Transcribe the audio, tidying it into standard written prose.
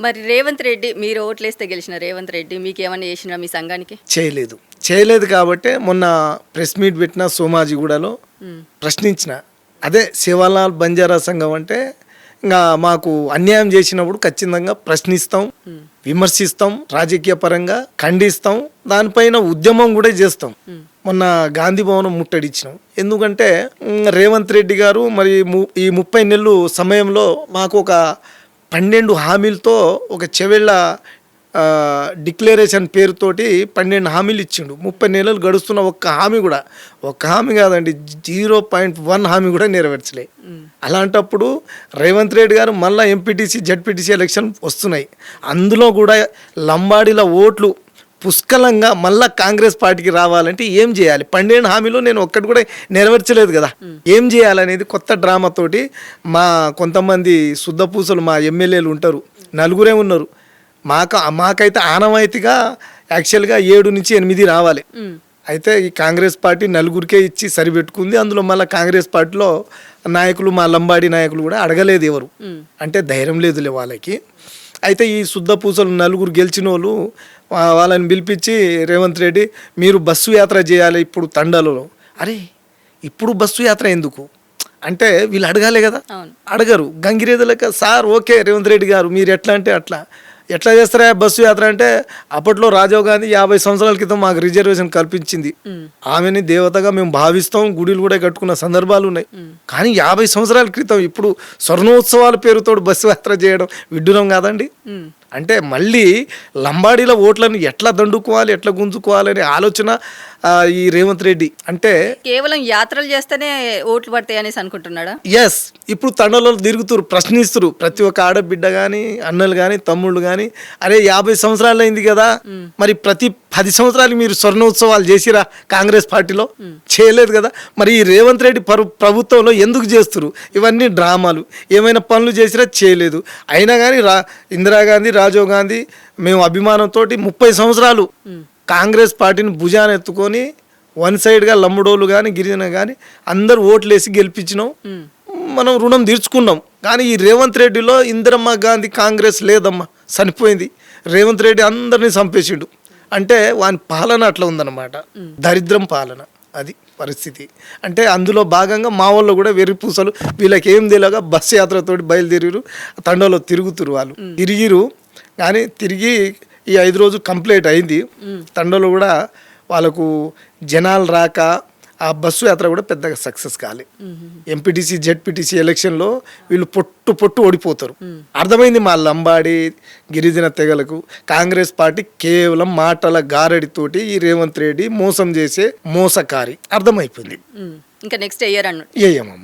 మరి రేవంత్ రెడ్డి మీరు ఓట్లేస్తే గెలిచిన రేవంత్ రెడ్డి మీకు ఏమన్నా చేసినా మీ సంఘానికి? చేయలేదు కాబట్టి మొన్న ప్రెస్ మీట్ పెట్టిన సోమాజిగూడలో ప్రశ్నించిన. అదే శివలాల్ బంజారా సంఘం అంటే ఇంకా మాకు అన్యాయం చేసినప్పుడు ఖచ్చితంగా ప్రశ్నిస్తాం, విమర్శిస్తాం, రాజకీయ పరంగా ఖండిస్తాం, దానిపైన ఉద్యమం కూడా చేస్తాం. మొన్న గాంధీ భవనం ముట్టడిచ్చినాం. ఎందుకంటే రేవంత్ రెడ్డి గారు మరి ఈ 30 నెలలు సమయంలో మాకు ఒక 12 హామీలతో ఒక చెవెళ్ళ డిక్లరేషన్ పేరుతోటి 12 హామీలు ఇచ్చిండు. 30 నెలలు గడుస్తున్న ఒక్క హామీ కాదండి, 0.1 హామీ కూడా నెరవేర్చలే. అలాంటప్పుడు రేవంత్ రెడ్డి గారు మళ్ళీ ఎంపీటీసీ జడ్పీటీసీ ఎలక్షన్ వస్తున్నాయి, అందులో కూడా లంబాడీల ఓట్లు పుష్కలంగా మళ్ళా కాంగ్రెస్ పార్టీకి రావాలంటే ఏం చేయాలి? 12 హామీలు నేను ఒక్కటి కూడా నెరవేర్చలేదు కదా, ఏం చేయాలనేది కొత్త డ్రామాతోటి మా కొంతమంది శుద్ధపూసలు మా ఎమ్మెల్యేలు ఉంటారు, 4 ఉన్నారు. మాకైతే ఆనవాయితీగా యాక్చువల్గా 7 నుంచి 8 రావాలి. అయితే ఈ కాంగ్రెస్ పార్టీ 4 ఇచ్చి సరిపెట్టుకుంది. అందులో మళ్ళీ కాంగ్రెస్ పార్టీలో నాయకులు, మా లంబాడి నాయకులు కూడా అడగలేదు ఎవరు, అంటే ధైర్యం లేదులే వాళ్ళకి. అయితే ఈ శుద్ధ పూసలు 4 గెలిచిన వాళ్ళు వాళ్ళని పిలిపించి, రేవంత్ రెడ్డి మీరు బస్సు యాత్ర చేయాలి ఇప్పుడు తండాలలో. అరే ఇప్పుడు బస్సు యాత్ర ఎందుకు అంటే వీళ్ళు అడగాలే కదా, అడగరు. గంగిరేదులక సార్ ఓకే రేవంత్ రెడ్డి గారు మీరు ఎట్లా అంటే అట్లా ఎట్లా చేస్తారా బస్సు యాత్ర అంటే, అప్పట్లో రాజీవ్ గాంధీ 50 సంవత్సరాల క్రితం మాకు రిజర్వేషన్ కల్పించింది, ఆమెని దేవతగా మేము భావిస్తాం, గుడిలు కూడా కట్టుకున్న సందర్భాలు ఉన్నాయి. కానీ 50 సంవత్సరాల క్రితం ఇప్పుడు స్వర్ణోత్సవాల పేరుతో బస్సు యాత్ర చేయడం విడ్డూరం కాదండి. అంటే మళ్ళీ లంబాడీల ఓట్లను ఎట్లా దండుకోవాలి, ఎట్లా గుంజుకోవాలనే ఆలోచన ఈ రేవంత్ రెడ్డి. అంటే కేవలం యాత్రలు చేస్తేనే ఓట్లు పడతాయి అనేసి అనుకుంటున్నాడా? ఎస్, ఇప్పుడు తండలో తిరుగుతురు, ప్రశ్నిస్తురు ప్రతి ఒక్క ఆడబిడ్డ కానీ, అన్నలు కానీ, తమ్ముళ్ళు కానీ. అరే 50 సంవత్సరాలు అయింది కదా, మరి ప్రతి 10 సంవత్సరాలు మీరు స్వర్ణోత్సవాలు చేసిరా కాంగ్రెస్ పార్టీలో? చేయలేదు కదా. మరి ఈ రేవంత్ రెడ్డి ప్రభుత్వంలో ఎందుకు చేస్తురు ఇవన్నీ డ్రామాలు? ఏమైనా పనులు చేసిరా? చేయలేదు. అయినా కానీ ఇందిరాగాంధీ, రాజీవ్ గాంధీ మేము అభిమానంతో 30 సంవత్సరాలు కాంగ్రెస్ పార్టీని భుజాన్ని ఎత్తుకొని వన్ సైడ్గా లంబడోళ్ళు కానీ, గిరిజన కానీ అందరూ ఓట్లేసి గెలిపించినాం, మనం రుణం తీర్చుకున్నాం. కానీ ఈ రేవంత్ రెడ్డిలో ఇందిరమ్మ గాంధీ కాంగ్రెస్ లేదమ్మా, చనిపోయింది. రేవంత్ రెడ్డి అందరినీ చంపేసిండు. అంటే వాని పాలన అట్లా ఉందన్నమాట, దరిద్రం పాలన, అది పరిస్థితి. అంటే అందులో భాగంగా మా వాళ్ళు కూడా వెర్రిపూసలు వీళ్ళకి ఏం తెలియక బస్సు యాత్రతోటి బయలుదేరిరు, తండలో తిరుగుతురు. వాళ్ళు తిరిగిరు కానీ తిరిగి ఈ 5 రోజులు కంప్లీట్ అయింది. తండలో కూడా వాళ్ళకు జనాలు రాక ఆ బస్సు యాత్ర కూడా పెద్దగా సక్సెస్ కాలే. ఎంపీటీసీ జెడ్పీటీసీ ఎలక్షన్లో వీళ్ళు పొట్టు ఓడిపోతారు. అర్థమైంది మా లంబాడి గిరిజన తెగలకు కాంగ్రెస్ పార్టీ కేవలం మాటల గారడితోటి ఈ రేవంత్ రెడ్డి మోసం చేసే మోసకారి అర్థమైపోయింది. ఇంకా నెక్స్ట్ ఇయర్ ఏయమ్మా